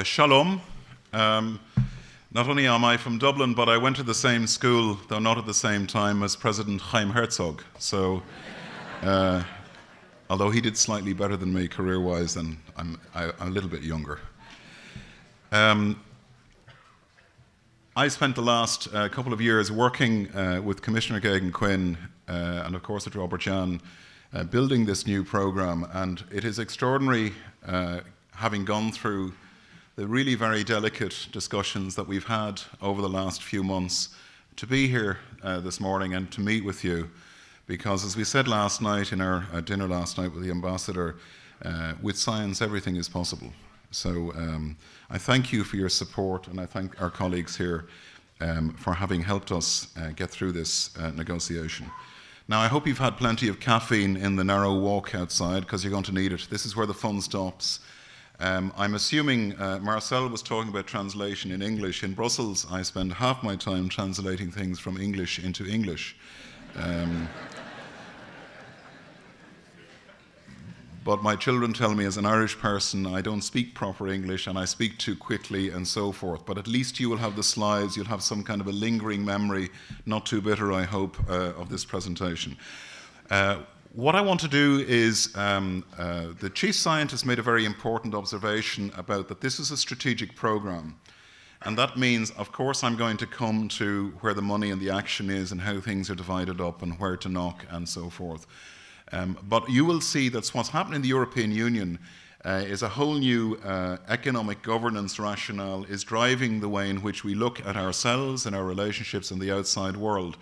Shalom. Not only am I from Dublin, but I went to the same school, though not at the same time, as President Chaim Herzog. So, although he did slightly better than me career-wise, then I'm a little bit younger. I spent the last couple of years working with Commissioner Geoghegan-Quinn and, of course, with Roberт-Yán, building this new programme. And it is extraordinary, having gone through the really very delicate discussions that we've had over the last few months, to be here this morning and to meet with you. Because as we said last night in our dinner last night with the ambassador, with science everything is possible. So I thank you for your support, and I thank our colleagues here for having helped us get through this negotiation. Now, I hope you've had plenty of caffeine in the narrow walk outside, because you're going to need it. This is where the fun stops. I'm assuming Marcel was talking about translation in English. In Brussels, I spend half my time translating things from English into English. But my children tell me, as an Irish person, I don't speak proper English and I speak too quickly and so forth. But at least you will have the slides, you'll have some kind of a lingering memory, not too bitter, I hope, of this presentation. What I want to do is, the chief scientist made a very important observation about that this is a strategic program. And that means, of course, I'm going to come to where the money and the action is and how things are divided up and where to knock and so forth. But you will see that what's happening in the European Union is a whole new economic governance rationale is driving the way in which we look at ourselves and our relationships in the outside world.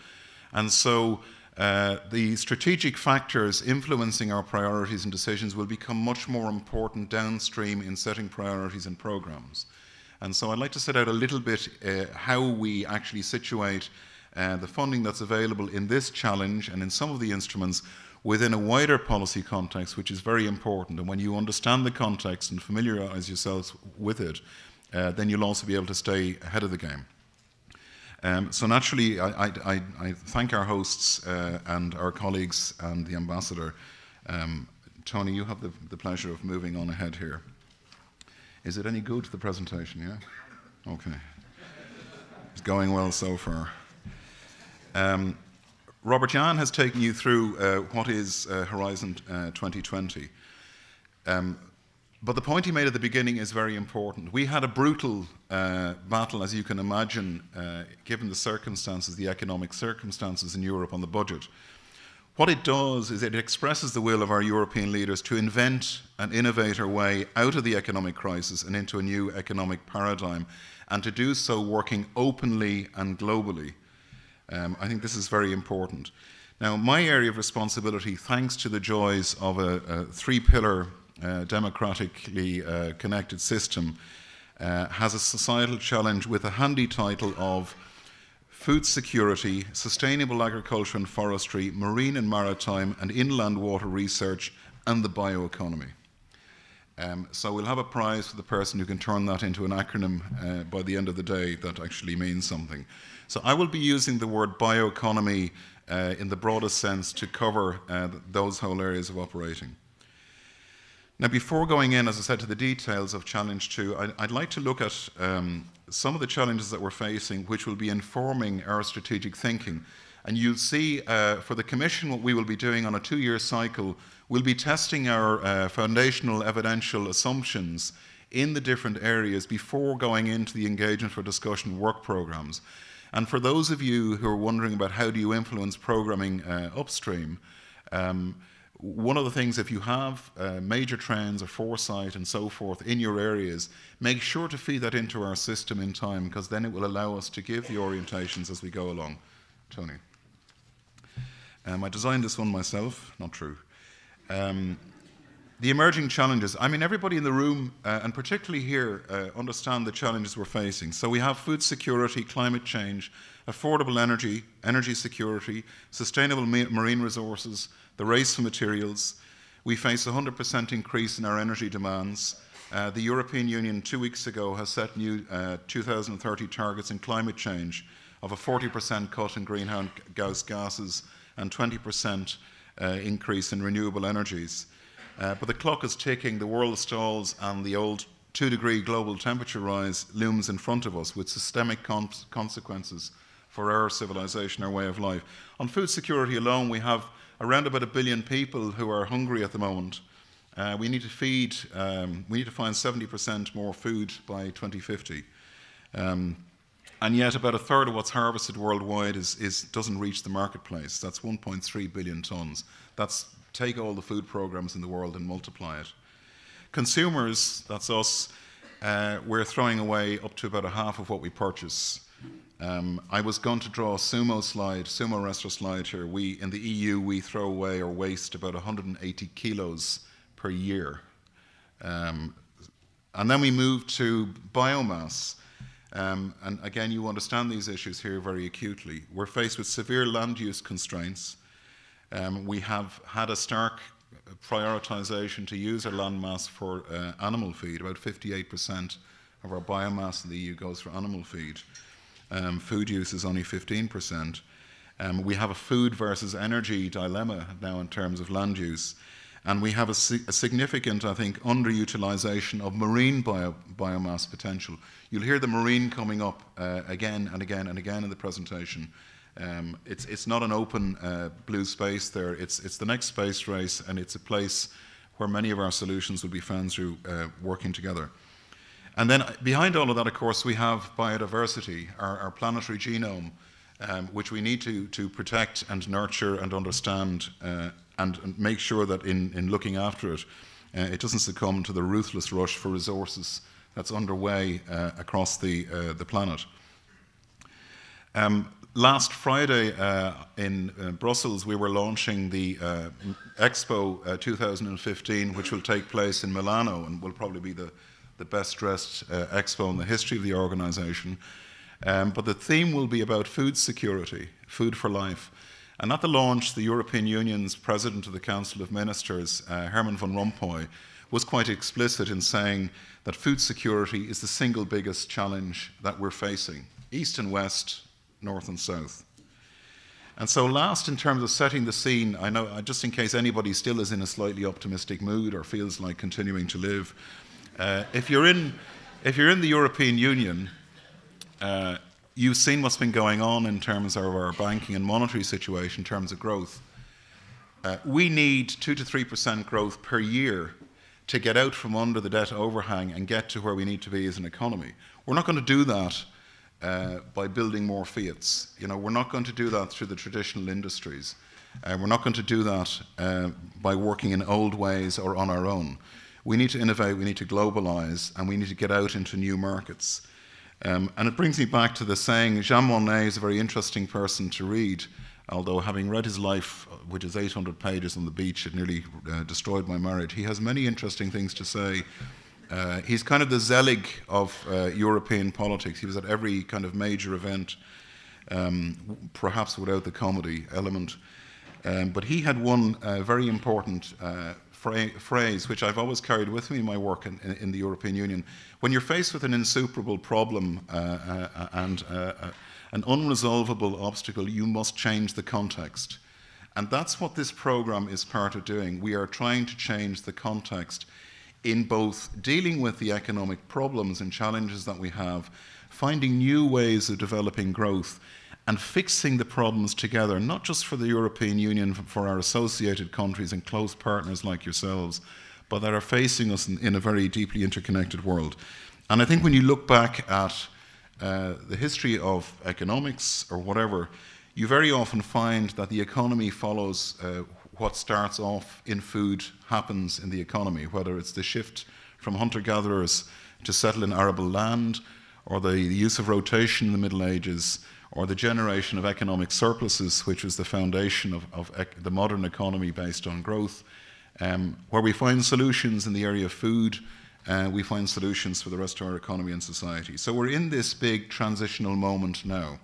And so the strategic factors influencing our priorities and decisions will become much more important downstream in setting priorities and programs. And so I'd like to set out a little bit how we actually situate the funding that's available in this challenge and in some of the instruments within a wider policy context, which is very important. And when you understand the context and familiarise yourselves with it, then you'll also be able to stay ahead of the game. So naturally, I thank our hosts and our colleagues and the ambassador. Tony, you have the pleasure of moving on ahead here. Is it any good, the presentation, yeah? Okay. It's going well so far. Roberт-Yán has taken you through what is Horizon 2020. But the point he made at the beginning is very important. We had a brutal battle, as you can imagine, given the circumstances, the economic circumstances in Europe on the budget. What it does is it expresses the will of our European leaders to invent and innovate our way out of the economic crisis and into a new economic paradigm, and to do so working openly and globally. I think this is very important. Now, my area of responsibility, thanks to the joys of a three-pillar democratically connected system, has a societal challenge with a handy title of Food Security, Sustainable Agriculture and Forestry, Marine and Maritime and Inland Water Research, and the Bioeconomy. So we'll have a prize for the person who can turn that into an acronym by the end of the day that actually means something. So I will be using the word bioeconomy in the broadest sense to cover those whole areas of operating. Now, before going in, as I said, to the details of Challenge 2, I'd like to look at some of the challenges that we're facing, which will be informing our strategic thinking. And you'll see for the Commission what we will be doing on a 2-year cycle. We'll be testing our foundational evidential assumptions in the different areas before going into the engagement for discussion work programs. And for those of you who are wondering about how do you influence programming upstream, one of the things, if you have major trends or foresight and so forth in your areas, make sure to feed that into our system in time, because then it will allow us to give the orientations as we go along. Tony. I designed this one myself, not true. The emerging challenges. I mean, everybody in the room, and particularly here, understand the challenges we're facing. So we have food security, climate change, affordable energy, energy security, sustainable marine resources, the race for materials. We face a 100% increase in our energy demands. The European Union 2 weeks ago has set new 2030 targets in climate change of a 40% cut in greenhouse gases and 20% increase in renewable energies. But the clock is ticking, the world stalls, and the old 2-degree global temperature rise looms in front of us with systemic consequences for our civilization, our way of life. On food security alone, we have around about 1 billion people who are hungry at the moment. We need to find 70% more food by 2050. And yet about a third of what's harvested worldwide doesn't reach the marketplace. That's 1.3 billion tons. That's take all the food programs in the world and multiply it. Consumers, that's us, we're throwing away up to about a half of what we purchase. I was going to draw a sumo wrestler slide here. In the EU, we throw away or waste about 180 kilos per year. And then we move to biomass. And again, you understand these issues here very acutely. We're faced with severe land use constraints. We have had a stark prioritization to use our land mass for animal feed. About 58% of our biomass in the EU goes for animal feed. Food use is only 15%. We have a food versus energy dilemma now in terms of land use. And we have a significant, I think, underutilization of marine biomass potential. You'll hear the marine coming up again and again and again in the presentation. It's not an open blue space there. It's the next space race, and it's a place where many of our solutions will be found through working together. And then behind all of that, of course, we have biodiversity, our planetary genome, which we need to protect and nurture and understand and make sure that in looking after it, it doesn't succumb to the ruthless rush for resources that's underway across the planet. Last Friday in Brussels, we were launching the Expo 2015, which will take place in Milano and will probably be the best dressed expo in the history of the organization. But the theme will be about food security, food for life. And at the launch, the European Union's President of the Council of Ministers, Herman van Rompuy, was quite explicit in saying that food security is the single biggest challenge that we're facing, east and west, north and south. And so last, in terms of setting the scene, I know, just in case anybody still is in a slightly optimistic mood or feels like continuing to live, if you're in the European Union, you've seen what's been going on in terms of our banking and monetary situation in terms of growth. We need 2 to 3% growth per year to get out from under the debt overhang and get to where we need to be as an economy. We're not going to do that by building more fiats. We're not going to do that through the traditional industries. We're not going to do that by working in old ways or on our own. We need to innovate, we need to globalize, and we need to get out into new markets. And it brings me back to the saying, Jean Monnet is a very interesting person to read, although having read his life, which is 800 pages on the beach, it nearly destroyed my marriage. He has many interesting things to say. He's kind of the Zelig of European politics. He was at every kind of major event, perhaps without the comedy element. But he had one very important phrase, which I've always carried with me in my work in the European Union. When you're faced with an insuperable problem and an unresolvable obstacle, you must change the context. And that's what this program is part of doing. We are trying to change the context in both dealing with the economic problems and challenges that we have, finding new ways of developing growth, and fixing the problems together, not just for the European Union, for our associated countries and close partners like yourselves, but that are facing us in a very deeply interconnected world. And I think when you look back at the history of economics or whatever, you very often find that the economy follows what starts off in food happens in the economy, whether it's the shift from hunter-gatherers to settle in arable land, or the use of rotation in the Middle Ages, or the generation of economic surpluses, which was the foundation of the modern economy based on growth, where we find solutions in the area of food, we find solutions for the rest of our economy and society. So we're in this big transitional moment now.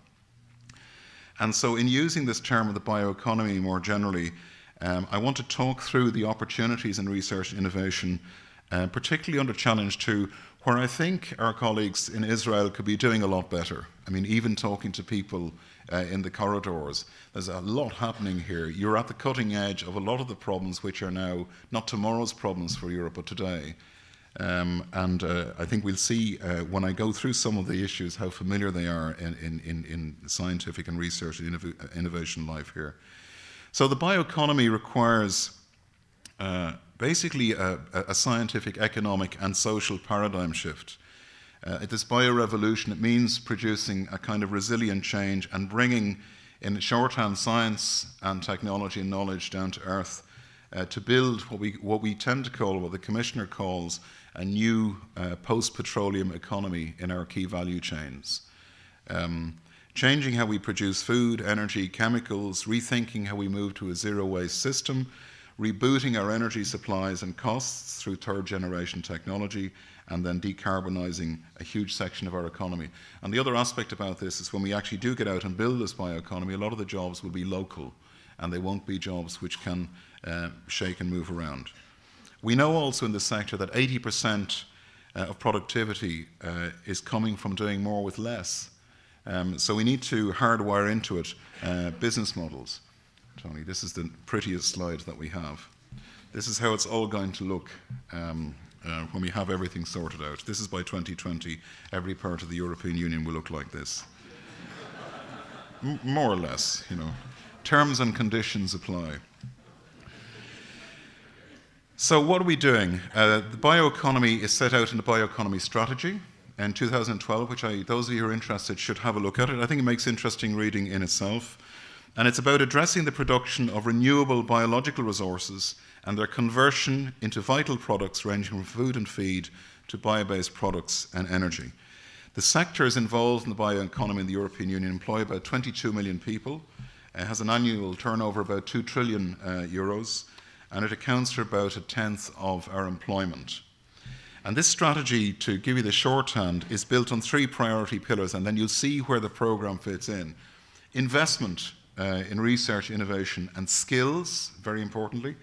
And so in using this term of the bioeconomy more generally, I want to talk through the opportunities in research and innovation, particularly under Challenge 2, where I think our colleagues in Israel could be doing a lot better. I mean, even talking to people in the corridors, there's a lot happening here. You're at the cutting edge of a lot of the problems which are now not tomorrow's problems for Europe, but today. I think we'll see when I go through some of the issues how familiar they are in scientific and research and innovation life here. So the bioeconomy requires basically a scientific, economic and social paradigm shift. This biorevolution, it means producing a kind of resilient change and bringing in shorthand science and technology and knowledge down to earth to build what we tend to call, what the Commissioner calls, a new post-petroleum economy in our key value chains. Changing how we produce food, energy, chemicals, rethinking how we move to a zero-waste system, rebooting our energy supplies and costs through third-generation technology, and then decarbonising a huge section of our economy. And the other aspect about this is when we actually do get out and build this bioeconomy, a lot of the jobs will be local, and they won't be jobs which can shake and move around. We know also in this sector that 80% of productivity is coming from doing more with less. So we need to hardwire into it business models. Tony, this is the prettiest slide that we have. This is how it's all going to look when we have everything sorted out. This is by 2020. Every part of the European Union will look like this. More or less, you know. Terms and conditions apply. So what are we doing? The bioeconomy is set out in the bioeconomy strategy in 2012, which those of you who are interested should have a look at it. I think it makes interesting reading in itself. And it's about addressing the production of renewable biological resources and their conversion into vital products ranging from food and feed to bio-based products and energy. The sectors involved in the bioeconomy in the European Union employ about 22 million people. It has an annual turnover of about 2 trillion euros, and it accounts for about a tenth of our employment. And this strategy, to give you the shorthand, is built on 3 priority pillars, and then you'll see where the programme fits in. Investment in research, innovation and skills, very importantly.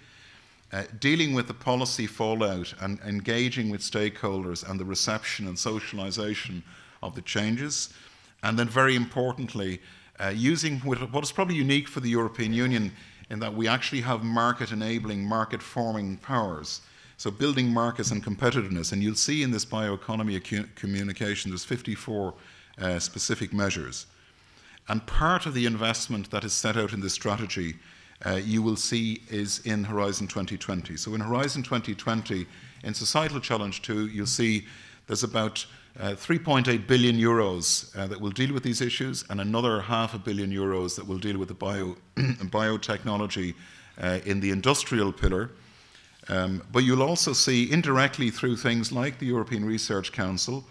Dealing with the policy fallout and engaging with stakeholders and the reception and socialisation of the changes. And then very importantly, using what is probably unique for the European Union in that we actually have market-enabling, market-forming powers. So building markets and competitiveness. And you'll see in this bioeconomy communication, there's 54 specific measures. And part of the investment that is set out in this strategy, you will see, is in Horizon 2020. So in Horizon 2020, in Societal Challenge 2, you'll see there's about 3.8 billion euros that will deal with these issues, and another €500 million that will deal with the biotechnology in the industrial pillar. But you'll also see indirectly through things like the European Research Council,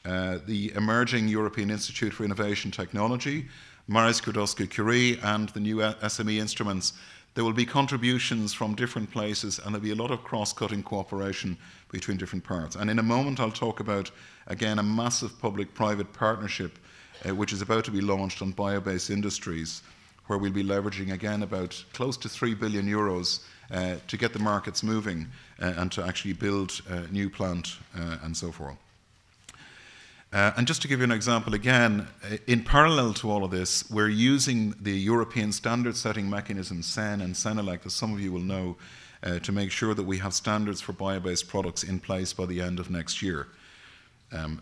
the emerging European Institute for Innovation Technology, Marie Skłodowska-Curie, and the new SME instruments. There will be contributions from different places, and there'll be a lot of cross-cutting cooperation between different parts. And in a moment, I'll talk about, again, a massive public-private partnership which is about to be launched on bio-based industries, where we'll be leveraging, again, about close to 3 billion euros to get the markets moving and to actually build a new plant and so forth. And just to give you an example again, in parallel to all of this, we're using the European standard setting mechanism, CEN and CENELEC, as some of you will know, to make sure that we have standards for bio-based products in place by the end of next year.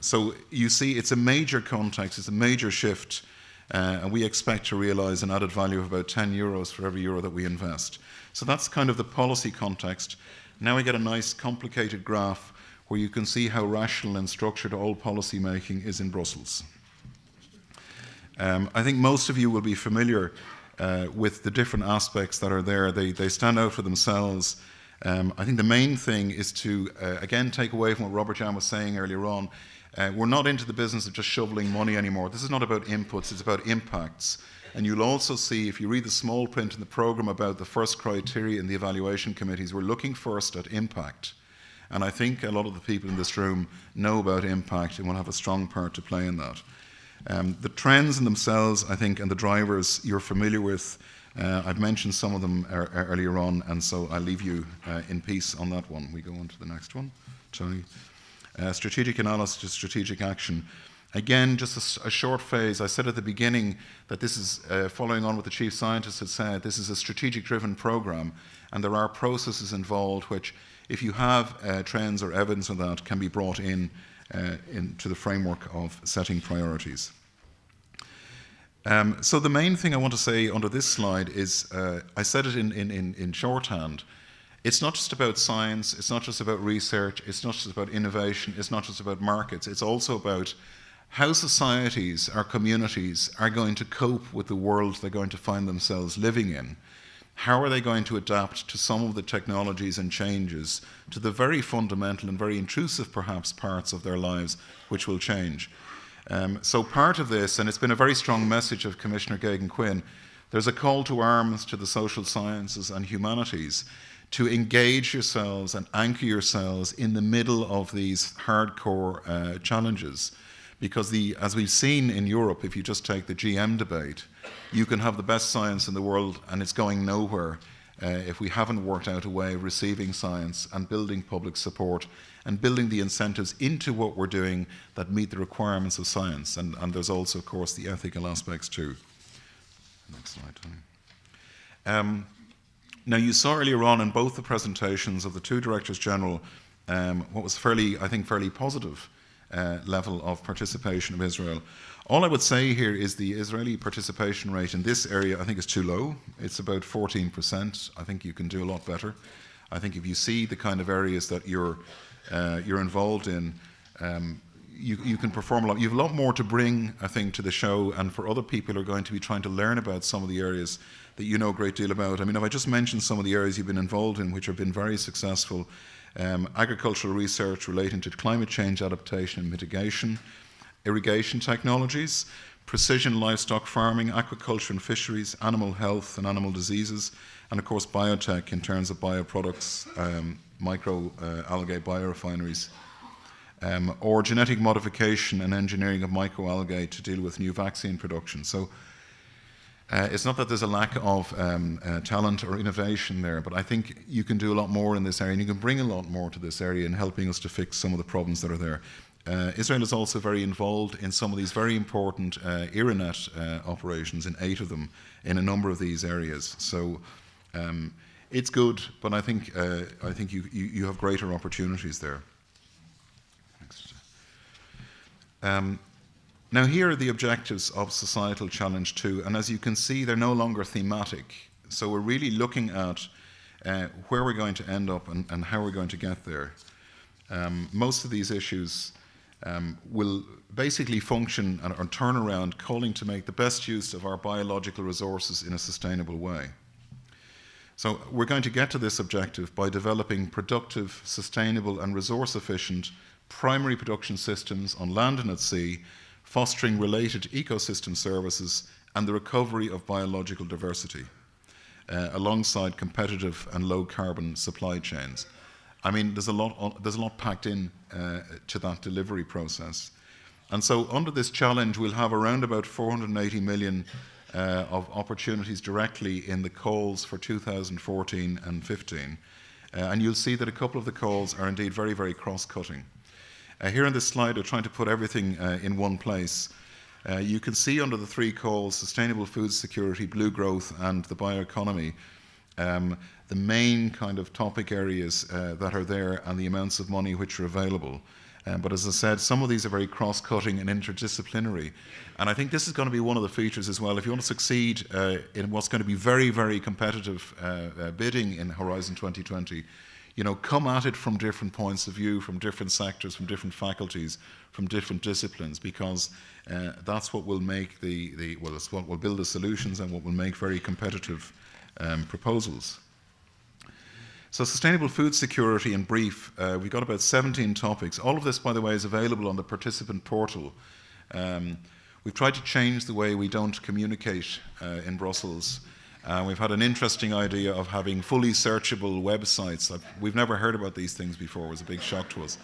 So you see, it's a major context, it's a major shift, and we expect to realise an added value of about 10 euros for every euro that we invest. So that's kind of the policy context. Now we get a nice complicated graph where you can see how rational and structured all policy making is in Brussels. I think most of you will be familiar with the different aspects that are there. They stand out for themselves. I think the main thing is to, again, take away from what Roberт-Jan was saying earlier on. We're not into the business of just shoveling money anymore. This is not about inputs, it's about impacts. And you'll also see, if you read the small print in the programme about the first criteria in the evaluation committees, we're looking first at impact. And I think a lot of the people in this room know about impact and will have a strong part to play in that. The trends in themselves, I think, and the drivers you're familiar with. I've mentioned some of them earlier on, and so I'll leave you in peace on that one. We go on to the next one. Tony. Strategic analysis, strategic action. Again, just a short phase. I said at the beginning that this is, following on what the chief scientist had said, this is a strategic-driven program, and there are processes involved which, if you have trends or evidence of that, can be brought in into the framework of setting priorities. So the main thing I want to say under this slide is, I said it in shorthand, it's not just about science, it's not just about research, it's not just about innovation, it's not just about markets, it's also about how societies, our communities, are going to cope with the world they're going to find themselves living in. How are they going to adapt to some of the technologies and changes, to the very fundamental and very intrusive, perhaps, parts of their lives which will change? So part of this, and it's been a very strong message of Commissioner Geoghegan-Quinn, there's a call to arms to the social sciences and humanities to engage yourselves and anchor yourselves in the middle of these hardcore challenges. Because as we've seen in Europe, if you just take the GM debate, you can have the best science in the world and it's going nowhere if we haven't worked out a way of receiving science and building public support and building the incentives into what we're doing that meet the requirements of science. And there's also, of course, the ethical aspects too. Next slide, Tony. Now, you saw earlier on in both the presentations of the two Directors General what was fairly positive level of participation of Israel. All I would say here is the Israeli participation rate in this area, I think, is too low. It's about 14%. I think you can do a lot better. I think if you see the kind of areas that you're involved in, you can perform a lot. You have a lot more to bring, I think, to the show, and for other people who are going to be trying to learn about some of the areas that you know a great deal about. I mean, if I just mention some of the areas you've been involved in, which have been very successful, agricultural research relating to climate change adaptation and mitigation, irrigation technologies, precision livestock farming, aquaculture and fisheries, animal health and animal diseases, and of course biotech in terms of bioproducts, microalgae biorefineries, or genetic modification and engineering of microalgae to deal with new vaccine production. So it's not that there's a lack of talent or innovation there, but I think you can do a lot more in this area, and you can bring a lot more to this area in helping us to fix some of the problems that are there. Israel is also very involved in some of these very important IRANET operations, in 8 of them, in a number of these areas. So it's good, but I think you have greater opportunities there. Next. Now here are the objectives of Societal Challenge 2, and as you can see, they're no longer thematic. So we're really looking at where we're going to end up and how we're going to get there. Most of these issues will basically function or turn around calling to make the best use of our biological resources in a sustainable way. So we're going to get to this objective by developing productive, sustainable and resource-efficient primary production systems on land and at sea, fostering related ecosystem services and the recovery of biological diversity, alongside competitive and low-carbon supply chains. I mean, there's a lot packed in to that delivery process. And so under this challenge, we'll have around about 480 million of opportunities directly in the calls for 2014 and 15. And you'll see that a couple of the calls are indeed very, very cross-cutting. Here on this slide, we're trying to put everything in one place. You can see under the 3 calls, sustainable food security, blue growth, and the bioeconomy, the main kind of topic areas that are there and the amounts of money which are available. But as I said, some of these are very cross-cutting and interdisciplinary. And I think this is going to be one of the features as well. If you want to succeed in what's going to be very, very competitive bidding in Horizon 2020, you know, come at it from different points of view, from different sectors, from different faculties, from different disciplines, because that's what will make well, it's what will build the solutions and what will make very competitive proposals. So sustainable food security in brief, we've got about 17 topics. All of this, by the way, is available on the participant portal. We've tried to change the way we don't communicate in Brussels. We've had an interesting idea of having fully searchable websites. We've never heard about these things before. It was a big shock to us.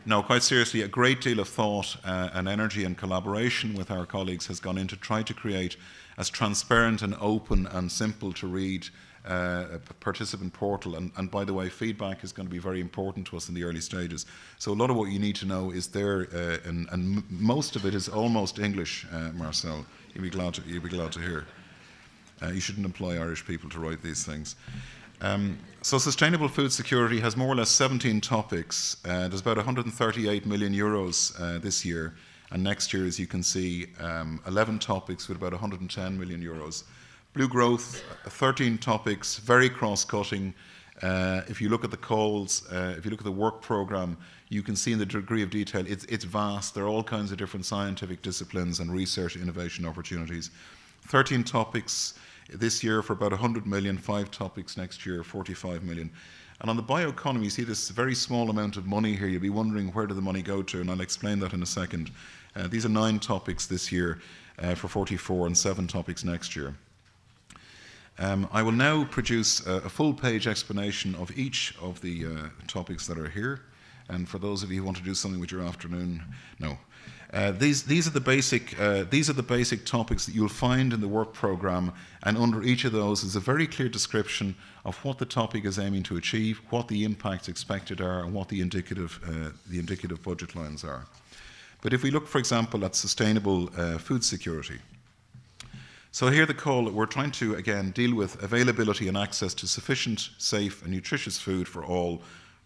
No, quite seriously, a great deal of thought and energy and collaboration with our colleagues has gone into trying to create as transparent and open and simple to read a participant portal. And by the way, feedback is going to be very important to us in the early stages. So a lot of what you need to know is there, and most of it is almost English, Marcel. You'll be glad to hear. You shouldn't employ Irish people to write these things. So sustainable food security has more or less 17 topics. There's about 138 million euros this year, and next year, as you can see, 11 topics with about 110 million euros. Blue growth, 13 topics, very cross-cutting. If you look at the calls, if you look at the work program, you can see in the degree of detail, it's vast. There are all kinds of different scientific disciplines and research innovation opportunities. 13 topics this year for about 100 million, 5 topics next year, 45 million. And on the bioeconomy, you see this very small amount of money here. You'll be wondering where did the money go to, and I'll explain that in a second. These are 9 topics this year for 44 and 7 topics next year. I will now produce a full-page explanation of each of the topics that are here. And for those of you who want to do something with your afternoon, no. These are the basic topics that you'll find in the work program, and under each of those is a very clear description of what the topic is aiming to achieve, what the impacts expected are, and what the indicative budget lines are. But if we look, for example, at sustainable food security. So here the call, we're trying to, again, deal with availability and access to sufficient, safe and nutritious food for all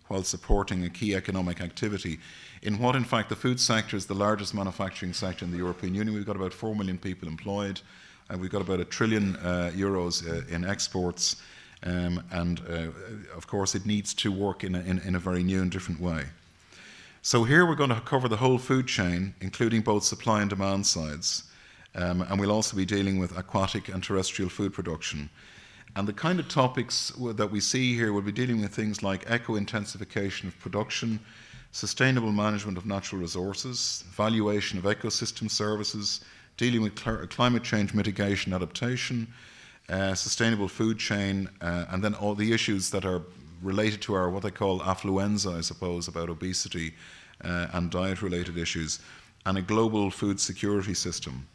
while supporting a key economic activity in what, in fact, the food sector is the largest manufacturing sector in the European Union. We've got about 4 million people employed, and we've got about €1 trillion in exports, and of course it needs to work in a very new and different way. So here we're going to cover the whole food chain, including both supply and demand sides, and we'll also be dealing with aquatic and terrestrial food production. And the kind of topics that we see here will be dealing with things like eco-intensification of production, sustainable management of natural resources, valuation of ecosystem services, dealing with climate change mitigation adaptation, sustainable food chain, and then all the issues that are related to our what they call affluenza, I suppose, about obesity and diet-related issues, and a global food security system.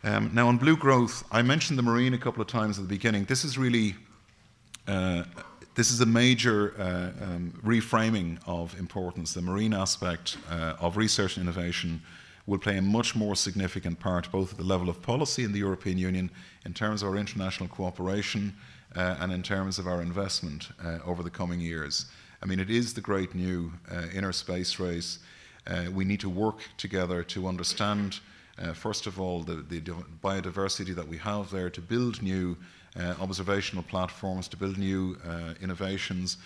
Now on blue growth, I mentioned the marine a couple of times at the beginning. This is really, this is a major reframing of importance. The marine aspect of research and innovation will play a much more significant part, both at the level of policy in the European Union, in terms of our international cooperation, and in terms of our investment over the coming years. I mean, it is the great new inner space race. We need to work together to understand first of all, the biodiversity that we have there, to build new observational platforms, to build new innovations.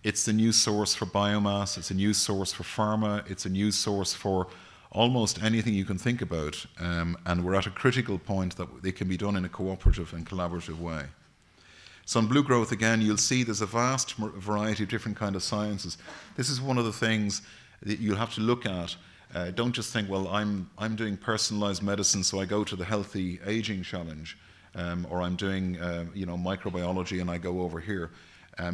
It's the new source for biomass, it's a new source for pharma, it's a new source for almost anything you can think about. And we're at a critical point that it can be done in a cooperative and collaborative way. So in blue growth, again, you'll see there's a vast variety of different kind of sciences. This is one of the things that you'll have to look at. Don't just think, well, I'm doing personalized medicine, so I go to the healthy aging challenge, or I'm doing microbiology and I go over here.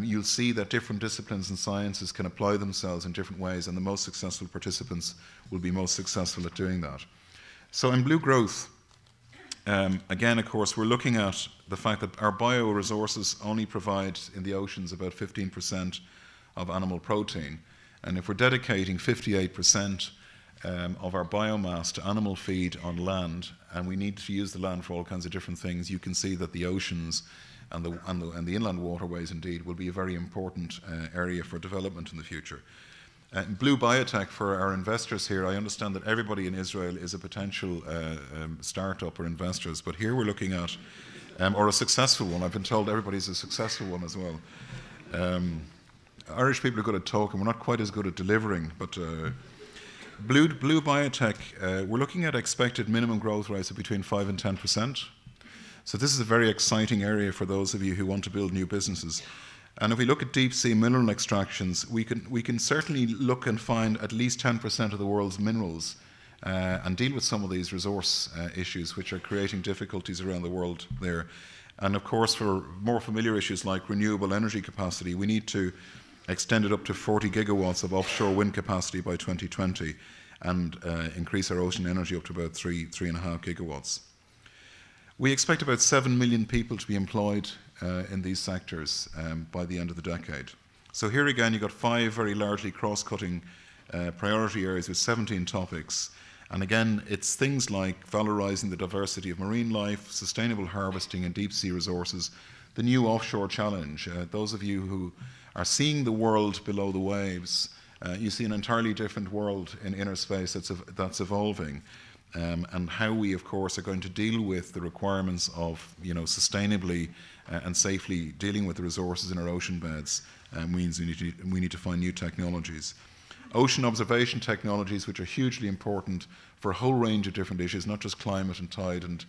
You'll see that different disciplines and sciences can apply themselves in different ways, and the most successful participants will be most successful at doing that. So in blue growth, again, of course, we're looking at the fact that our bioresources only provide in the oceans about 15% of animal protein, and if we're dedicating 58% of our biomass to animal feed on land, and we need to use the land for all kinds of different things, you can see that the oceans and the inland waterways indeed will be a very important area for development in the future. Blue biotech, for our investors here, I understand that everybody in Israel is a potential startup or investors, but here we're looking at, or a successful one. I've been told everybody's a successful one as well. Irish people are good at talking, we're not quite as good at delivering, but Blue biotech, we're looking at expected minimum growth rates of between 5 and 10%. So this is a very exciting area for those of you who want to build new businesses. And if we look at deep sea mineral extractions, we can certainly look and find at least 10% of the world's minerals and deal with some of these resource issues which are creating difficulties around the world there. And of course, for more familiar issues like renewable energy capacity, we need to extend it up to 40 gigawatts of offshore wind capacity by 2020 and increase our ocean energy up to about 3.5 gigawatts. We expect about 7 million people to be employed in these sectors by the end of the decade. So here again, you've got 5 very largely cross-cutting priority areas with 17 topics. And again, it's things like valorizing the diversity of marine life, sustainable harvesting and deep sea resources, the new offshore challenge. Those of you who are seeing the world below the waves, you see an entirely different world in inner space that's evolving. And how we, of course, are going to deal with the requirements of, sustainably and safely dealing with the resources in our ocean beds means we need to find new technologies. Ocean observation technologies, which are hugely important for a whole range of different issues, not just climate and tide and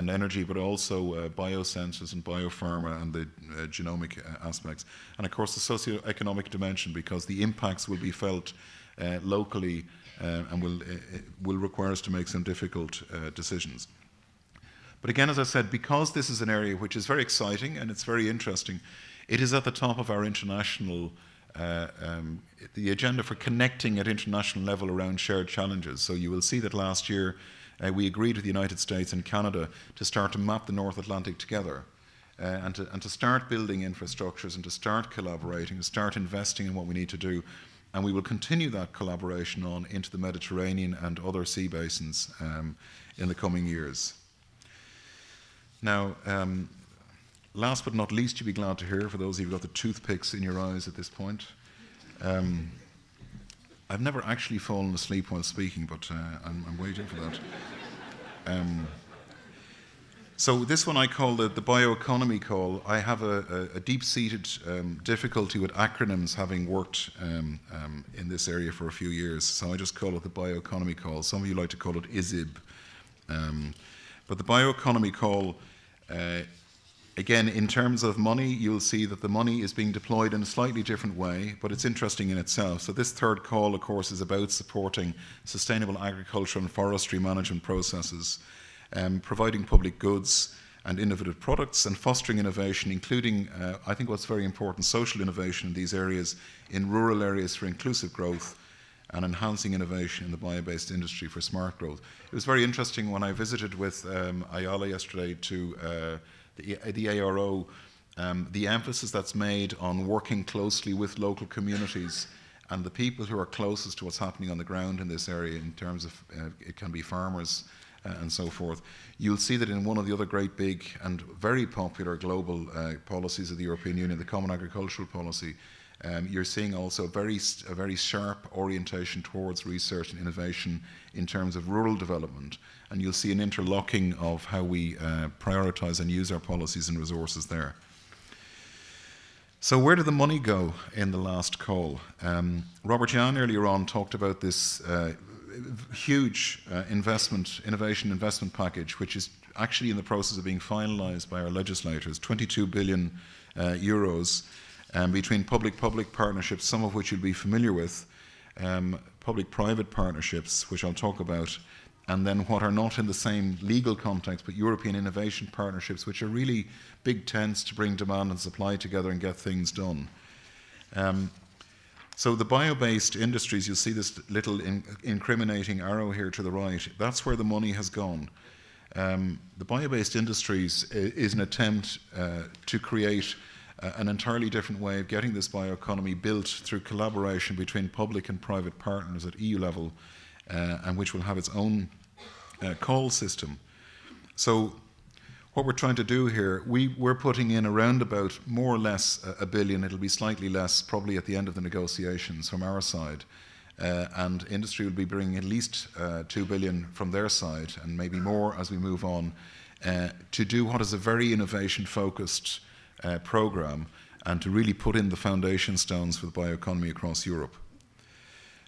energy, but also biosensors and biopharma and the genomic aspects. And of course the socio-economic dimension, because the impacts will be felt locally and will require us to make some difficult decisions. But again, as I said, because this is an area which is very exciting and it's very interesting, it is at the top of our international the agenda for connecting at international level around shared challenges. So you will see that last year we agreed with the United States and Canada to start to map the North Atlantic together and to start building infrastructures and to start collaborating, to start investing in what we need to do. And we will continue that collaboration on into the Mediterranean and other sea basins in the coming years. Now, last but not least, you'll be glad to hear, for those of you who've got the toothpicks in your eyes at this point, I've never actually fallen asleep while speaking, but I'm waiting for that. So this one I call the Bioeconomy Call. I have a deep-seated difficulty with acronyms, having worked in this area for a few years, so I just call it the Bioeconomy Call. Some of you like to call it ISERD. But the Bioeconomy Call, again, in terms of money, you'll see that the money is being deployed in a slightly different way, but it's interesting in itself. So this third call, of course, is about supporting sustainable agriculture and forestry management processes, providing public goods and innovative products, and fostering innovation, including, I think what's very important, social innovation in these areas, in rural areas for inclusive growth, and enhancing innovation in the bio-based industry for smart growth. It was very interesting when I visited with Ayala yesterday to the ARO, the emphasis that's made on working closely with local communities and the people who are closest to what's happening on the ground in this area, in terms of it can be farmers and so forth. You'll see that in one of the other great big and very popular global policies of the European Union, the Common Agricultural Policy, you're seeing also a very sharp orientation towards research and innovation in terms of rural development, and you'll see an interlocking of how we prioritise and use our policies and resources there. So where did the money go in the last call? Roberт-Jan earlier on talked about this huge innovation investment package, which is actually in the process of being finalised by our legislators, 22 billion euros. Between public-public partnerships, some of which you'll be familiar with, public-private partnerships, which I'll talk about, and then what are not in the same legal context, but European innovation partnerships, which are really big tents to bring demand and supply together and get things done. So the bio-based industries, you'll see this little incriminating arrow here to the right, that's where the money has gone. The bio-based industries is an attempt to create an entirely different way of getting this bioeconomy built through collaboration between public and private partners at EU level, and which will have its own call system. So what we're trying to do here, we're putting in around about more or less a billion. It'll be slightly less probably at the end of the negotiations from our side, and industry will be bringing at least 2 billion from their side, and maybe more as we move on, to do what is a very innovation focused program, and to really put in the foundation stones for the bioeconomy across Europe.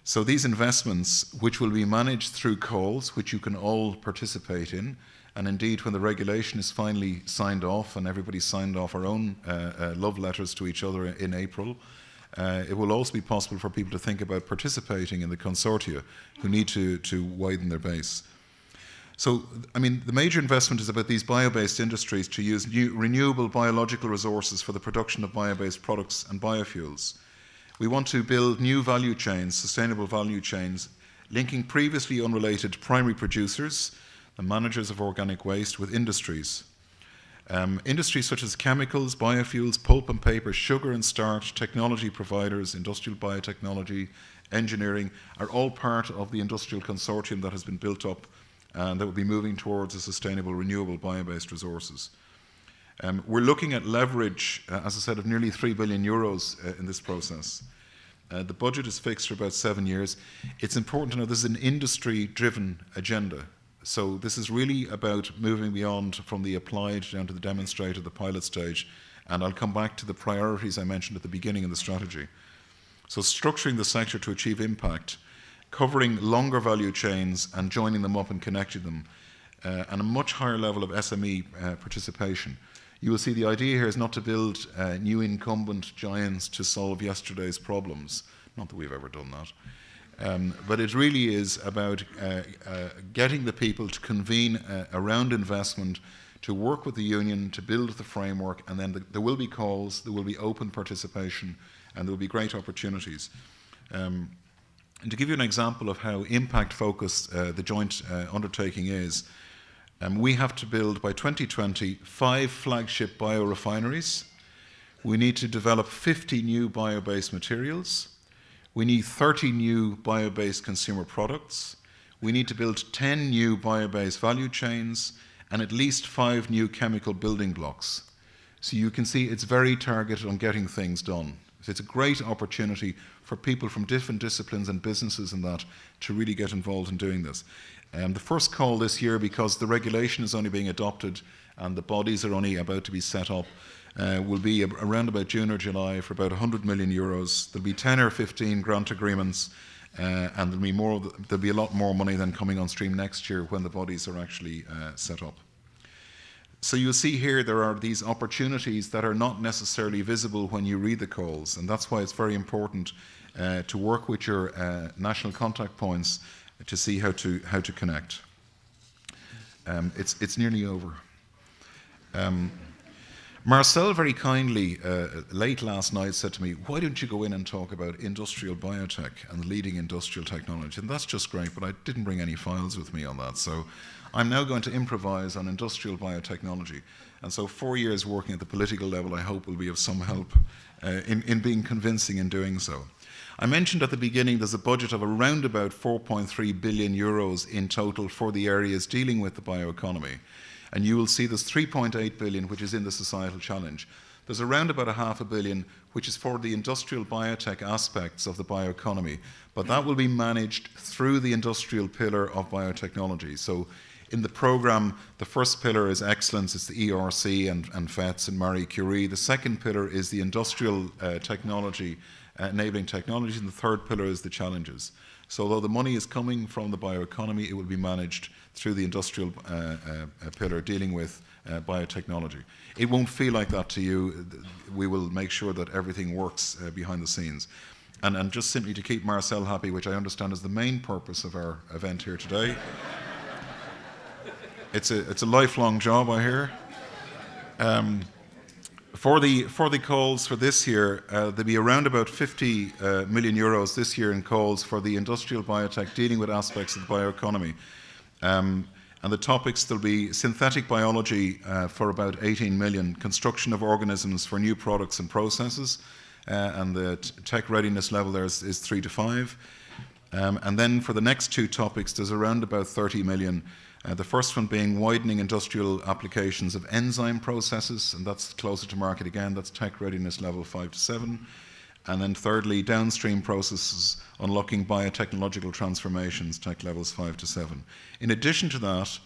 So these investments, which will be managed through calls, which you can all participate in, and indeed when the regulation is finally signed off and everybody's signed off our own love letters to each other in April, it will also be possible for people to think about participating in the consortia who need to widen their base. So, I mean, the major investment is about these bio-based industries to use renewable biological resources for the production of bio-based products and biofuels. We want to build new value chains, sustainable value chains, linking previously unrelated primary producers and managers of organic waste with industries. Industries such as chemicals, biofuels, pulp and paper, sugar and starch, technology providers, industrial biotechnology, engineering, are all part of the industrial consortium that has been built up and that will be moving towards a sustainable, renewable, bio-based resources. We're looking at leverage, as I said, of nearly 3 billion euros in this process. The budget is fixed for about 7 years. It's important to know this is an industry-driven agenda. So this is really about moving beyond from the applied down to the demonstrated, the pilot stage, and I'll come back to the priorities I mentioned at the beginning of the strategy. So structuring the sector to achieve impact, covering longer value chains and joining them up and connecting them, and a much higher level of SME participation. You will see the idea here is not to build new incumbent giants to solve yesterday's problems. Not that we've ever done that. But it really is about getting the people to convene around investment, to work with the union, to build the framework, and then there will be calls, there will be open participation, and there will be great opportunities. And to give you an example of how impact-focused the joint undertaking is, we have to build, by 2020, 5 flagship biorefineries. We need to develop 50 new bio-based materials. We need 30 new bio-based consumer products. We need to build 10 new bio-based value chains and at least 5 new chemical building blocks. So you can see it's very targeted on getting things done. So it's a great opportunity for people from different disciplines and businesses and that to really get involved in doing this. The first call this year, because the regulation is only being adopted and the bodies are only about to be set up, will be around about June or July for about 100 million euros. There'll be 10 or 15 grant agreements, and there'll be a lot more money then coming on stream next year when the bodies are actually set up. So you'll see here there are these opportunities that are not necessarily visible when you read the calls, and that's why it's very important to work with your national contact points to see how to connect. It's nearly over. Marcel very kindly, late last night, said to me, why don't you go in and talk about industrial biotech and leading industrial technology? And that's just great, but I didn't bring any files with me on that. So I'm now going to improvise on industrial biotechnology. And so 4 years working at the political level, I hope, will be of some help in being convincing in doing so. I mentioned at the beginning there's a budget of around about 4.3 billion euros in total for the areas dealing with the bioeconomy. And you will see there's 3.8 billion which is in the societal challenge. There's around about $500 million which is for the industrial biotech aspects of the bioeconomy, but that will be managed through the industrial pillar of biotechnology. So in the programme, the first pillar is excellence, it's the ERC and FETS and Marie Curie. The second pillar is the industrial technology, enabling technologies, and the third pillar is the challenges. So although the money is coming from the bioeconomy, it will be managed through the industrial pillar dealing with biotechnology. It won't feel like that to you. We will make sure that everything works behind the scenes. And just simply to keep Marcel happy, which I understand is the main purpose of our event here today. It's a lifelong job, I hear. For the calls for this year, there'll be around about 50 million euros this year in calls for the industrial biotech dealing with aspects of the bioeconomy. And the topics, there'll be synthetic biology for about 18 million, construction of organisms for new products and processes, and the tech readiness level there is 3 to 5. And then for the next 2 topics, there's around about 30 million. The first one being widening industrial applications of enzyme processes, and that's closer to market again, that's tech readiness level 5 to 7. And then thirdly, downstream processes, unlocking biotechnological transformations, tech levels 5 to 7. In addition to that,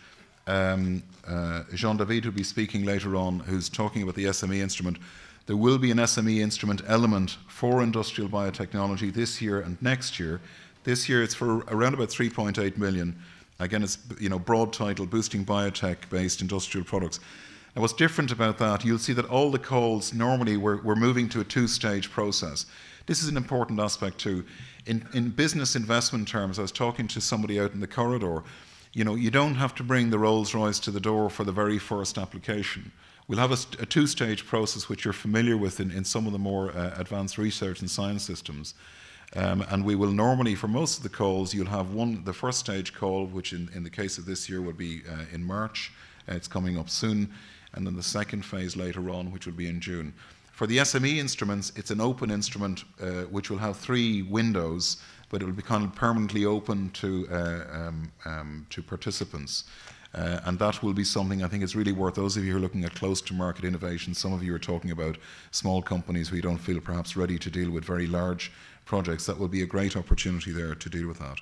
Jean-David will be speaking later on, who's talking about the SME instrument. There will be an SME instrument element for industrial biotechnology this year and next year. This year it's for around about 3.8 million. Again, it's broad title, Boosting Biotech-Based Industrial Products. And what's different about that, you'll see that all the calls, normally we're moving to a 2-stage process. This is an important aspect too. In business investment terms, I was talking to somebody out in the corridor, you don't have to bring the Rolls-Royce to the door for the very first application. We'll have a 2-stage process which you're familiar with in some of the more advanced research and science systems. And we will normally, for most of the calls, you'll have the first stage call, which in the case of this year will be in March. It's coming up soon. And then the second phase later on, which will be in June. For the SME instruments, it's an open instrument which will have 3 windows, but it will become permanently open to participants. And that will be something I think is really worth, those of you who are looking at close-to-market innovation, some of you are talking about small companies who don't feel perhaps ready to deal with very large projects. That will be a great opportunity there to deal with that.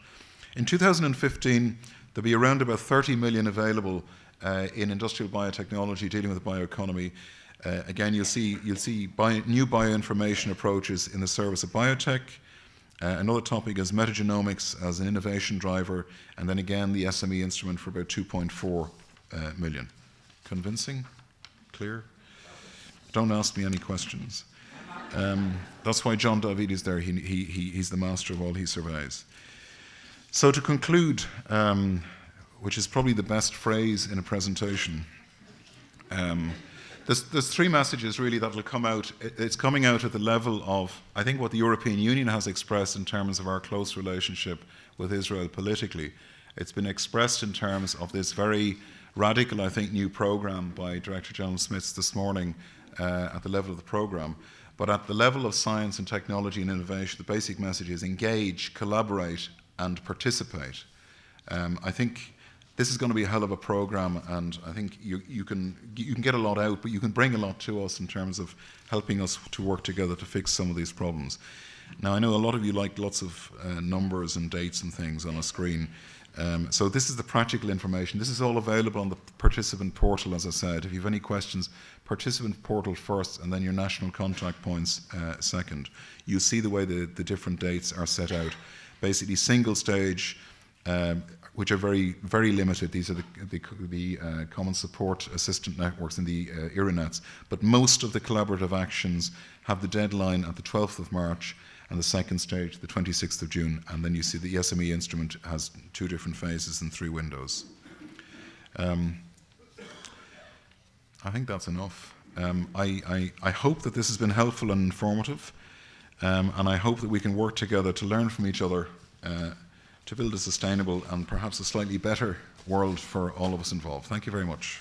In 2015, there'll be around about 30 million available in industrial biotechnology dealing with bioeconomy. Again, you'll see new bioinformation approaches in the service of biotech. Another topic is metagenomics as an innovation driver, and then again the SME instrument for about 2.4 million. Convincing? Clear? Don't ask me any questions. That's why John David is there. He's the master of all he surveys. So to conclude, which is probably the best phrase in a presentation, there's 3 messages really that will come out. It's coming out at the level of, I think, what the European Union has expressed in terms of our close relationship with Israel politically. It's been expressed in terms of this very radical, I think, new program by Director General Smith this morning at the level of the program. But at the level of science and technology and innovation, the basic message is engage, collaborate, and participate. I think this is going to be a hell of a program, and I think you can get a lot out, but you can bring a lot to us in terms of helping us to work together to fix some of these problems. Now, I know a lot of you like lots of numbers and dates and things on a screen. So this is the practical information. This is all available on the participant portal, as I said. If you have any questions, participant portal first, and then your national contact points second. You see the way the different dates are set out. Basically, single stage, which are very, very limited. These are the Common Support Assistant Networks and the IRINETs. But most of the collaborative actions have the deadline at the 12th of March, and the second stage, the 26th of June. And then you see the SME instrument has 2 different phases and 3 windows. I think that's enough. I hope that this has been helpful and informative, and I hope that we can work together to learn from each other to build a sustainable and perhaps a slightly better world for all of us involved. Thank you very much.